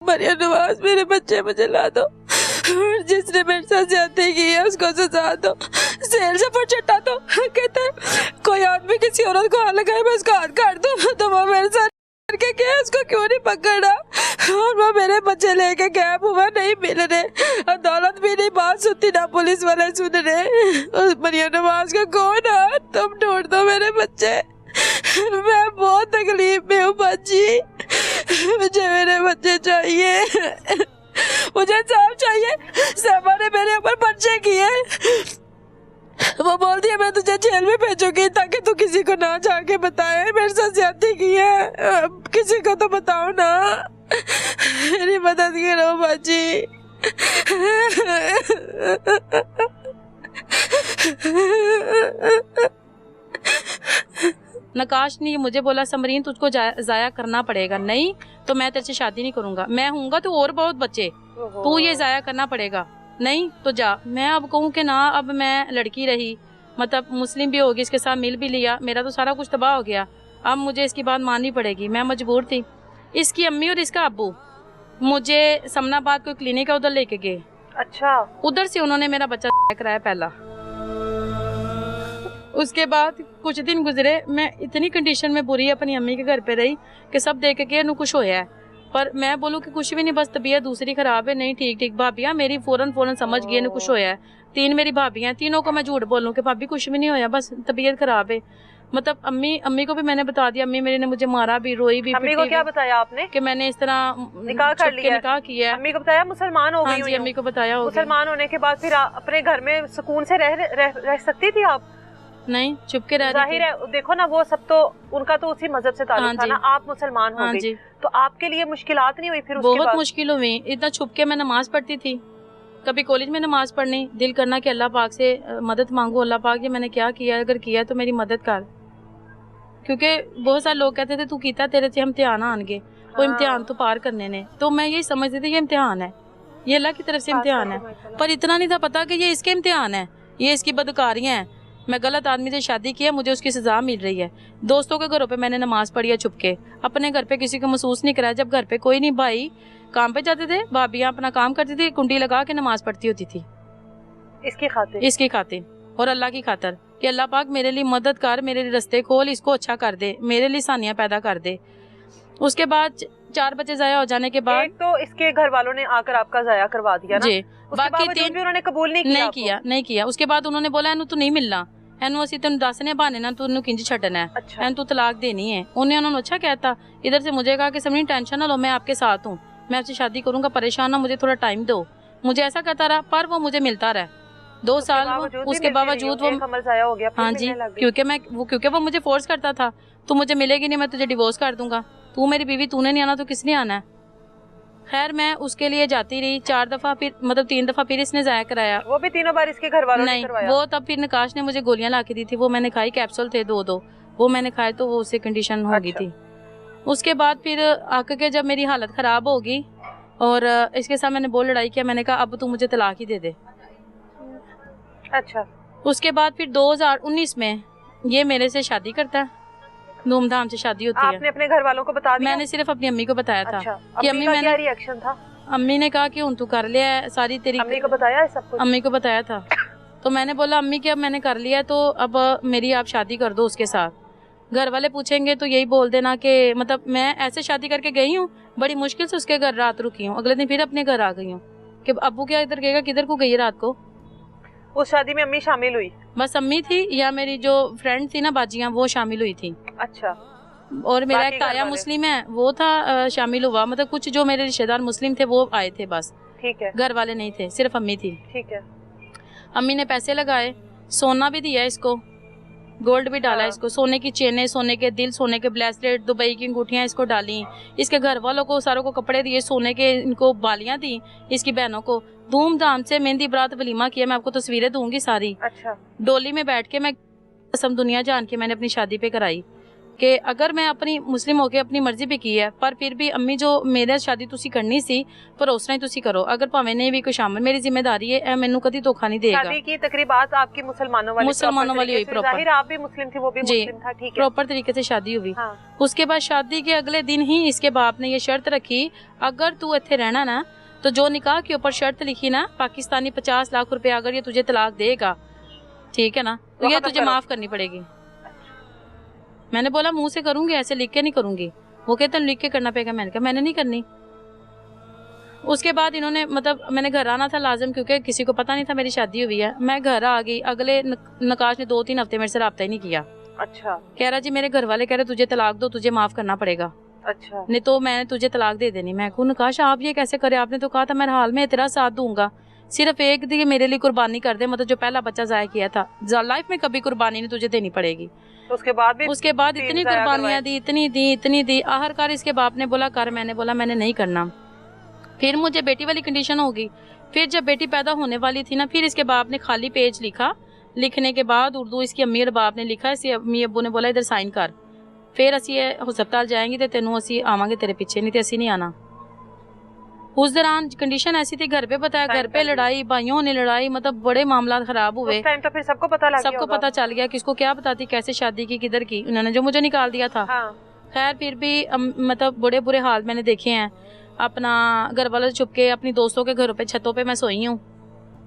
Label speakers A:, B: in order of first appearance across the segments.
A: मरियम नवाज मेरे बच्चे मुझे ला दो, जिसने मेरे साथ ज्यादती की है उसको सजा दो, जेल से फटटा दो। कहते हैं कोई आदमी किसी औरत को हाथ लगाए मैं उसका हाथ काट दूं, तो वो मेरे साथ करके गया, उसको क्यों नहीं पकड़ा? और वो मेरे बच्चे लेके गायब हुआ, नहीं मिल रहे, अदालत भी नहीं बात सुनती, ना पुलिस वाले सुन रहे। मरियम नवाज का कौन है? तुम ढूंढ दो मेरे बच्चे, मैं बहुत तकलीफ में हूँ बाजी, मुझे मेरे बच्चे चाहिए, मुझे साफ चाहिए। सामा ने मेरे ऊपर पर्चे किए, वो बोलती है मैं तुझे जेल में भेजूंगी ताकि तू किसी को ना जाके बताए मेरे साथ ज्यादती की है, किसी को तो बताओ ना, मेरी मदद करो बाजी।
B: नकाश ने मुझे बोला समरीन तुझको जाया करना पड़ेगा, नहीं तो मैं तेरे से शादी नहीं करूंगा, मैं हूँगा तो और बहुत बच्चे, तू ये जाया करना पड़ेगा, नहीं तो जा। मैं अब कहूँ कि ना, अब मैं लड़की रही, मतलब मुस्लिम भी होगी, इसके साथ मिल भी लिया, मेरा तो सारा कुछ तबाह हो गया, अब मुझे इसकी बात माननी पड़ेगी, मैं मजबूर थी। इसकी अम्मी और इसका अब्बू मुझे समनाबाद कोई क्लिनिक है उधर लेके गए।
C: अच्छा,
B: उधर से उन्होंने मेरा बच्चा कराया पहला। उसके बाद कुछ दिन गुजरे, मैं इतनी कंडीशन में बुरी अपनी अम्मी के घर पे रही कि सब देख के नु कुछ होया है, पर मैं बोलूँ कि कुछ भी नहीं, बस तबीयत दूसरी खराब है, नहीं ठीक भाभियाँ मेरी फौरन समझ गई नु कुछ होया है। 3 मेरी भाभियाँ, तीनों को मैं झूठ बोलूँ कि भाभी कुछ भी नहीं होया, बस तबीयत खराब है। मतलब अम्मी को भी मैंने बता दिया, अम्मी मेरी ने मुझे मारा भी, रोई भी।
C: अम्मी को क्या बताया आपने?
B: कि मैंने इस तरह
C: निकाह कर लिया,
B: निकाह किया।
C: अम्मी को बताया मुसलमान हो गई?
B: हाँ जी, अम्मी को बताया।
C: मुसलमान होने के बाद फिर अपने घर में सुकून से रह सकती थी आप?
B: नहीं, चुप के रह।
C: जाहिर है, देखो ना, वो सब तो उनका तो उसी मजहब से ताल्लुक था ना, आप मुसलमान हो गई, तो आपके लिए मुश्किलात नहीं हुई फिर?
B: बहुत मुश्किल हुई, इतना छुप के मैं नमाज पढ़ती थी, कभी कॉलेज में नमाज पढ़नी, दिल करना कि अल्लाह पाक से मदद मांगू, अल्लाह पाक ये मैंने क्या किया, अगर किया तो मेरी मदद कर, क्योंकि बहुत सारे लोग कहते थे तू कीता, तेरे से इम्तिहान आएंगे, वो इम्तिहान तो पार करने ने, तो मैं यही समझती थी ये इम्तिहान है, ये अल्लाह की तरफ से इम्तिहान है, पर इतना नहीं था पता कि ये इसके इम्तिहान है, ये इसकी बदकारियाँ हैं। मैं गलत आदमी से शादी किया, मुझे उसकी सजा मिल रही है। दोस्तों के घरों पे मैंने नमाज पढ़ी है छुप के, अपने घर पे किसी को महसूस नहीं कराया। जब घर पे कोई नहीं, भाई काम पे जाते थे, भाभियाँ अपना काम करती थी, कुंडी लगा के नमाज पढ़ती होती थी इसकी खातिर और अल्लाह की खातर कि अल्लाह पाक मेरे लिए मदद कर, मेरे लिए रास्ते खोल, इसको अच्छा कर दे, मेरे लिए सानिया पैदा कर दे। उसके बाद 4 बच्चे जाया हो जाने के बाद,
C: एक तो इसके घर वालों ने आकर आपका जाया करवा दिया ना
B: जी,
C: बाकी 3 भी उन्होंने कबूल नहीं किया।
B: उसके बाद उन्होंने बोला एनू तू नहीं मिलना, एनू ਅਸੀਂ ਤੈਨੂੰ ਦੱਸਨੇ बहाने ना तू किंज छड़ना है, एन तू तलाक देनी है। उन्होंने अच्छा कहता, इधर से मुझे कहा कि समझी टेंशन ना लो, मैं आपके साथ हूँ, मैं आपसे शादी करूंगा, परेशान ना, मुझे थोड़ा टाइम दो, मुझे ऐसा कहता रहा, पर वो मुझे मिलता रहा 2 साल, उसके बावजूद वो
C: हो गया।
B: हाँ जी, क्योंकि वो मुझे फोर्स करता था, तू मुझे मिलेगी नहीं, मैं तुझे डिवोर्स कर दूंगा, तू मेरी बीवी, तूने नहीं आना तो किसने आना है। खैर मैं उसके लिए जाती रही 4 दफा, फिर मतलब 3 दफा फिर इसने जाया कराया।
C: वो भी तीनों बार इसके घर वालों ने करवाया?
B: वो तब फिर नकाश ने मुझे गोलियां ला के दी थी, वो मैंने खाई, कैप्सूल थे 2-2, वो मैंने खाए तो वो उससे कंडीशन हो गई थी। उसके बाद फिर आके जब मेरी हालत खराब होगी और इसके साथ मैंने बहुत लड़ाई किया, मैंने कहा अब तू मुझे तलाक ही दे दे।
C: अच्छा, उसके
B: बाद फिर 2019 में ये मेरे से शादी करता है, धूमधाम से शादी होती है।
C: आपने अपने घर वालों को बता दिया?
B: मैंने सिर्फ अपनी अम्मी को बताया था।
C: अच्छा,
B: कि अम्मी का
C: क्या रिएक्शन था?
B: अम्मी ने कहा कि तू कर लिया है सारी तेरी,
C: अम्मी को बताया है सब कुछ?
B: अम्मी को बताया था। तो मैंने बोला अम्मी कि अब मैंने कर लिया तो अब मेरी आप शादी कर दो उसके साथ। घर वाले पूछेंगे तो यही बोल देना कि मतलब मैं ऐसे शादी करके गई हूँ, बड़ी मुश्किल से उसके घर रात रुकी हूँ, अगले दिन फिर अपने घर आ गई हूँ कि अब्बू क्या इधर गएगा, किधर को गई रात को।
C: उस शादी में अम्मी शामिल हुई?
B: बस अम्मी थी या मेरी जो फ्रेंड थी ना बाजियाँ, वो शामिल हुई थी।
C: अच्छा,
B: और मेरा एक ताया मुस्लिम है वो था शामिल हुआ, मतलब कुछ जो मेरे रिश्तेदार मुस्लिम थे वो आए थे बस।
C: ठीक है,
B: घर वाले नहीं थे, सिर्फ अम्मी थी।
C: ठीक है।
B: अम्मी ने पैसे लगाए, सोना भी दिया इसको, गोल्ड भी डाला इसको, सोने की चेनें, सोने के दिल, सोने के ब्रेसलेट, दुबई की अंगूठियाँ इसको डाली। इसके घर वालों को सारों को कपड़े दिए, सोने के इनको बालियाँ दी, इसकी बहनों को धूमधाम से मेहंदी बरात वलीमा किया। मैं आपको तस्वीरें दूंगी सारी।
C: अच्छा,
B: डोली में बैठ के मैं कसम दुनिया जान के मैंने अपनी शादी पे कराई कि अगर मैं अपनी मुस्लिम होके अपनी मर्जी भी की है, पर फिर भी अम्मी जो मेरे शादी तुसी करनी सी पर उस तरह ही तुसी करो, अगर भावें नहीं भी कोई शामिल, मेरी जिम्मेदारी है, मैनू कदी धोखा नहीं देगा।
C: शादी की तकरीबात आपकी मुसलमानों वाली हुई प्रॉपर, जाहिर आप भी मुस्लिम थे वो भी मुस्लिम था, ठीक है,
B: प्रॉपर तरीके से शादी हुई। उसके बाद शादी के अगले दिन ही इसके बाप ने ये शर्त रखी, अगर तू इत्थे रहना ना तो जो निकाह के ऊपर शर्त लिखी ना पाकिस्तानी 50 लाख रुपए अगर ये तुझे तलाक देगा, ठीक है ना, तो ये तुझे माफ करनी पड़ेगी। मैंने बोला मुंह से करूंगी, ऐसे लिख के नहीं करूंगी। वो कहते लिख के करना पड़ेगा। मैंने कहा मैंने नहीं करनी। उसके बाद इन्होंने मतलब मैंने घर आना था लाजम, क्योंकि किसी को पता नहीं था मेरी शादी हुई है। मैं घर आ गई, अगले नकाश ने 2-3 हफ्ते मेरे से रब्ता ही नहीं किया।
C: अच्छा।
B: कह रहा जी मेरे घर वाले कह रहे तुझे तलाक दो, तुझे माफ करना पड़ेगा।
C: अच्छा।
B: नहीं तो मैंने तुझे तलाक दे देनी। मैं कहूँ नकाश आप ये कैसे करे, आपने तो कहा था मैं हाल में तेरा साथ दूंगा, सिर्फ एक दिन मेरे लिए कुर्बानी कर दे, मतलब जो पहला बच्चा जाया किया था, लाइफ में कभी कुर्बानी नहीं तुझे देनी पड़ेगी।
C: तो उसके बाद
B: इतनी कुर्बानियां दी, इतनी दी। आखिरकार इसके बाप ने बोला कर, मैंने बोला मैंने नहीं करना। फिर मुझे बेटी वाली कंडीशन होगी। फिर जब बेटी पैदा होने वाली थी ना, फिर इसके बाप ने खाली पेज लिखा। लिखने के बाद उर्दू इसकी अम्मी और बाप ने लिखा, इसकी अम्मी अब्बू ने बोला इधर साइन कर, फिर असी हस्पताल जाएंगे तो तेनों असी आवांगे तेरे पीछे, नहीं तो असी नहीं आना। उस दौरान कंडीशन ऐसी थी, घर पे बताया, घर पे लड़ाई, भाइयों ने लड़ाई, मतलब बड़े मामला खराब हुए।
C: उस टाइम तो फिर सबको पता चल
B: गया, किसको क्या बताती, कैसे शादी की, किधर की, उन्होंने जो मुझे निकाल दिया था। खैर फिर भी मतलब बड़े बुरे हाल मैंने देखे हैं। अपना घर वालों से छुप के अपनी दोस्तों के घरों पे, छतों पे मैं सोई हूँ।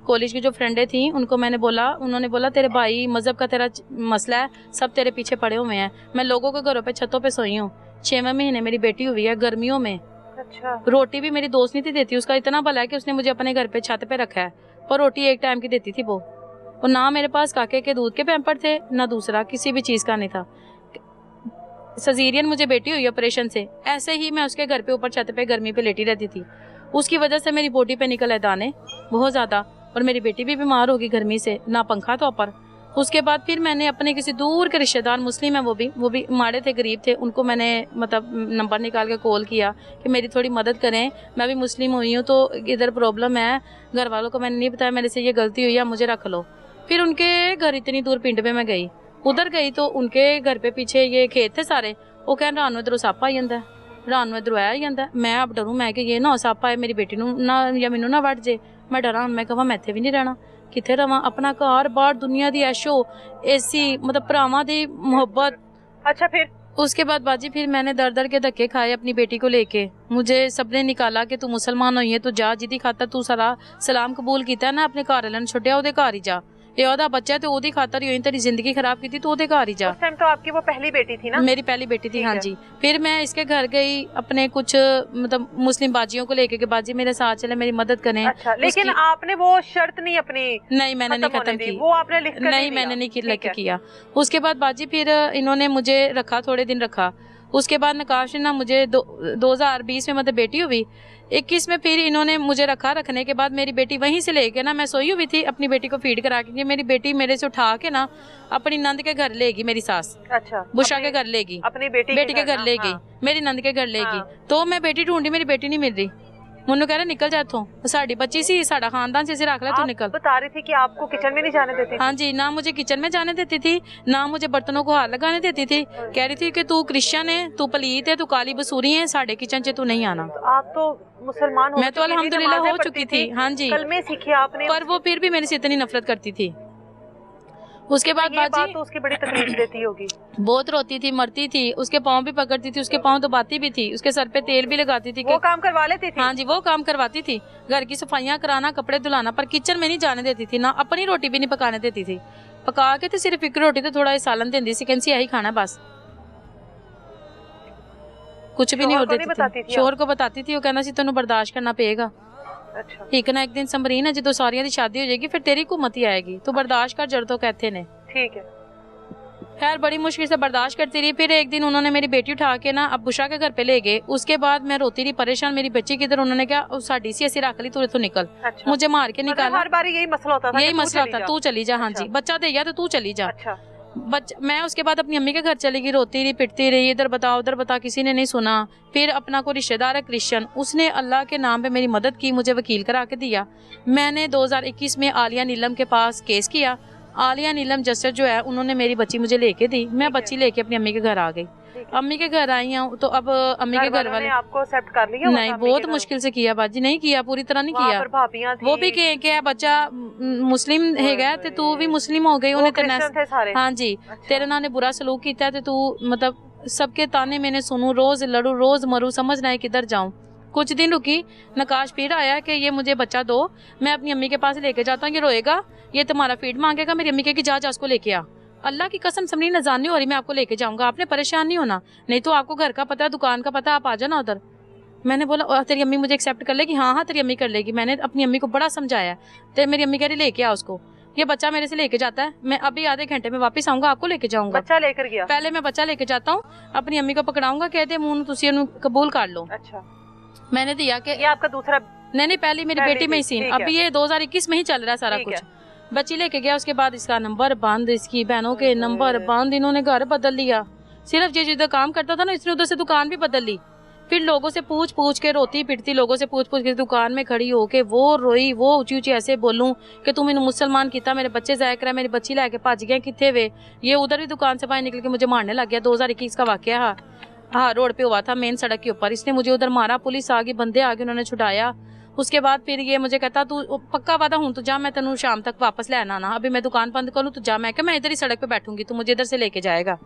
B: कॉलेज की जो फ्रेंडें थी उनको मैंने बोला, उन्होंने बोला तेरे भाई मजहब का तेरा मसला है, सब तेरे पीछे पड़े हुए हैं। मैं लोगों के घरों पे, छतों पे सोई हूँ। 6वें महीने मेरी बेटी हुई है, गर्मियों में।
C: अच्छा।
B: रोटी भी मेरी दोस्त नहीं थी देती, उसका इतना भला है कि उसने मुझे अपने घर पे छत पे रखा है, पर रोटी एक टाइम की देती थी वो। और ना मेरे पास काके के दूध के पैम्पर थे, ना दूसरा किसी भी चीज का नहीं था। सजीरियन मुझे बेटी हुई ऑपरेशन से, ऐसे ही मैं उसके घर पे ऊपर छत पे गर्मी पे लेटी रहती थी। उसकी वजह से मेरी बॉडी पे निकल आए दाने बहुत ज्यादा, और मेरी बेटी भी बीमार होगी गर्मी से, ना पंखा तो ऊपर। उसके बाद फिर मैंने अपने किसी दूर के रिश्तेदार, मुस्लिम है वो भी माड़े थे, गरीब थे, उनको मैंने मतलब नंबर निकाल के कॉल किया कि मेरी थोड़ी मदद करें, मैं भी मुस्लिम हुई हूँ तो इधर प्रॉब्लम है। घर वालों को मैंने नहीं बताया मेरे से ये गलती हुई है, मुझे रख लो। फिर उनके घर इतनी दूर पिंड में मैं गई, उधर गई तो उनके घर पे पीछे ये खेत थे सारे। वो कह रात इधरों सप आई जाता, रात इधरों आ जाता। मैं अब डरूं, मैं कि ये ना सप आए मेरी बेटी ना या मैनू ना वड़ जे। मैं डरा, मैं कहा मैं इत्थे भी नहीं रहना, किथे रवां, अपना घर बाहर दुनिया दी ऐशो एसी, मतलब भरावां दी मोहब्बत।
C: अच्छा। फिर
B: उसके बाद बाजी फिर मैंने दर के धक्के खाए अपनी बेटी को लेके। मुझे सबने निकाला कि तू मुसलमान हुई है, तू जा, जिदी खातर तू सारा सलाम कबूल किया ना, अपने घर वाले छुट्टिया ओदे घर ही जा, ये ओदा बच्चा तो ओदी खातर ही तेरी जिंदगी खराब की थी, तो ओदे घर ही जा।
C: उस टाइम तो आपकी वो पहली बेटी थी ना?
B: मेरी पहली बेटी थी, हाँ जी। फिर मैं इसके घर गई अपने कुछ मतलब मुस्लिम बाजियों को लेके कि बाजी मेरे साथ चले, मेरी मदद करें।
C: अच्छा, लेकिन आपने वो शर्त नहीं अपनी
B: नहीं मैंने नहीं खत्म की,
C: वो आपने लिख कर
B: नहीं मैंने नहीं लिख किया। उसके बाद बाजी फिर इन्होंने मुझे रखा, थोड़े दिन रखा। उसके बाद नकाश ने ना मुझे 2020 में मतलब बेटी हुई, 21 में फिर इन्होंने मुझे रखा। रखने के बाद मेरी बेटी वहीं से लेके ना, मैं सोई हुई थी, अपनी बेटी को फीड करा के मेरी बेटी मेरे से उठा के ना अपनी नंद के घर लेगी, मेरी सास।
C: अच्छा।
B: बुशा के घर लेगी,
C: अपनी बेटी
B: के घर ले गई, मेरी नंद के घर लेगी। तो मैं बेटी ढूंढी, मेरी बेटी नहीं मिल रही। मुन्नू कह रहे निकल जा इत्थों, साड़ी बच्ची सी, साडा खानदान से रख ले, तू निकल।
C: बता रही थी कि आपको किचन में नहीं जाने देती थी?
B: हाँ जी, ना मुझे किचन में जाने देती थी, ना मुझे बर्तनों को हाथ लगाने देती थी। कह रही थी कि तू क्रिश्चियन है, तू पलीत है, तू काली बसूरी है, साढ़े किचन से तू नहीं आना।
C: आप तो मुसलमान हो,
B: मैं तो अल्हम्दुलिल्लाह हो चुकी थी, हाँ जी,
C: कलमे सीखे आपने,
B: पर वो फिर भी मेरे से इतनी नफरत करती थी। उसके बाद बाजी
C: तो उसकी बड़ी तकलीफ देती होगी,
B: बहुत रोती थी, मरती थी, उसके पाँव भी पकड़ती थी, उसके पाँव दबाती भी थी, उसके सर पे तेल भी लगाती थी।
C: वो काम करवा लेती थी?
B: हाँ जी, वो काम करवाती थी, घर की सफाइयाँ कराना, कपड़े धुलाना, पर किचन में नहीं जाने देती थी, ना अपनी रोटी भी नहीं पकाने देती थी। पका के तो सिर्फ एक रोटी तो थोड़ा सालन देती सी, कहती यही खाना बस, कुछ भी नहीं हो देती थी। शोहर को बताती थी, वो कहना सी तेनू बर्दाश्त करना पेगा।
C: अच्छा।
B: एक ना एक दिन समरीन है, जो सारियां दी शादी हो जाएगी फिर तेरी हुकूमत ही आएगी, तो बर्दाश्त कर, जड़ तो कहते ने।
C: ठीक है।
B: खैर बड़ी मुश्किल से बर्दाश्त करती रही। फिर एक दिन उन्होंने मेरी बेटी उठा के ना अब बुशा के घर पे ले गए। उसके बाद मैं रोती रही, परेशान, मेरी बच्ची किधर, उन्होंने क्या साड़ी सी ऐसी रख ली, तू इथों निकल।
C: अच्छा।
B: मुझे मार के निकाला,
C: हर बार यही मसला होता था,
B: यही मसला था, तू चली जा। हाँ जी, बच्चा दे गया तो तू चली जा।
C: अच्छा।
B: मैं उसके बाद अपनी अम्मी के घर चली गई, रोती रही, पिटती रही, इधर बता उधर बता, किसी ने नहीं सुना। फिर अपना कोई रिश्तेदार है क्रिश्चियन, उसने अल्लाह के नाम पे मेरी मदद की, मुझे वकील करा के दिया। मैंने 2021 में आलिया नीलम के पास केस किया। आलिया नीलम जस्टिस जो है, उन्होंने मेरी बच्ची मुझे लेके दी, मैं बच्ची लेके अपनी अम्मी के घर आ गई। अम्मी के घर आई हूँ तो अब अम्मी के घर वाले
C: आपको एक्सेप्ट कर लिया?
B: नहीं, बहुत मुश्किल से किया बाजी, नहीं किया, पूरी तरह नहीं किया।
C: भाभियां थी,
B: वो भी कहे कि बच्चा मुस्लिम है गया ते तू भी मुस्लिम हो गई, उन्हें
C: थे।
B: हाँ जी, तेरे नाल ने बुरा सलूक किया ते तू मतलब सबके ताने मैंने सुनू, रोज लड़ू, रोज मरू, समझ ना किधर जाऊं। कुछ दिन रुकी, नकाश फिर आया कि ये मुझे बच्चा दो, मैं अपनी अम्मी के पास लेके जाता हूँ, ये रोएगा, ये तुम्हारा फीड मांगेगा, मेरी अम्मी कहेगी जा उसको लेके आ। अल्लाह की कसम समझी नजान नहीं हो रही, मैं आपको लेके जाऊंगा, आपने परेशान नहीं होना, नहीं तो आपको घर का पता, दुकान का पता, आप आ जाना उधर। मैंने बोला तेरी अम्मी मुझे एक्सेप्ट कर लेगी? हाँ हाँ तेरी अम्मी कर लेगी। मैंने अपनी अम्मी को बड़ा समझाया, तो मेरी अम्मी कह रही लेके आ उसको, ये बच्चा मेरे से लेके जाता है, मैं अभी आधे घंटे में वापस आऊंगा, आपको लेके जाऊंगा।
C: बच्चा लेकर गया? पहले
B: मैं बच्चा लेके जाता हूँ, अपनी अम्मी को पकड़ाऊंगा, कहते मुंह तुसी कबूल कर लो।
C: अच्छा,
B: मैंने दिया कि
C: ये आपका दूसरा?
B: नहीं, पहली मेरी बेटी में ही सीन, अभी ये 2021 में ही चल रहा है सारा कुछ। बच्ची लेके गया, उसके बाद इसका नंबर बंद, इसकी बहनों के नंबर बंद, इन्होंने घर बदल लिया। सिर्फ ये जिधर काम करता था ना, इसने उधर से दुकान भी बदल ली। फिर लोगों से पूछ के रोती पिटती, लोगों से पूछ के दुकान में खड़ी होके वो रोई, वो ऊंची ऊंची ऐसे बोलूं कि तुम इन्हें मुसलमान किया, मेरे बच्चे जाया करा, मेरी बच्ची लेके भज गए किथे वे। ये उधर भी दुकान से बाहर निकल के मुझे मारने लग गया। 2021 का वाकया हाँ, रोड पे हुआ था, मेन सड़क के ऊपर। इसने मुझे उधर मारा, पुलिस आ गई, बंदे आ गए, उन्होंने छुड़ाया। उसके बाद फिर ये मुझे कहता तू पक्का वादा हूं तो जा, मैं तेनू शाम तक वापस लेना आना, अभी मैं दुकान बंद करूँ तो जा। मैं इधर ही सड़क पे बैठूंगी, तू मुझे इधर से लेके जाएगा।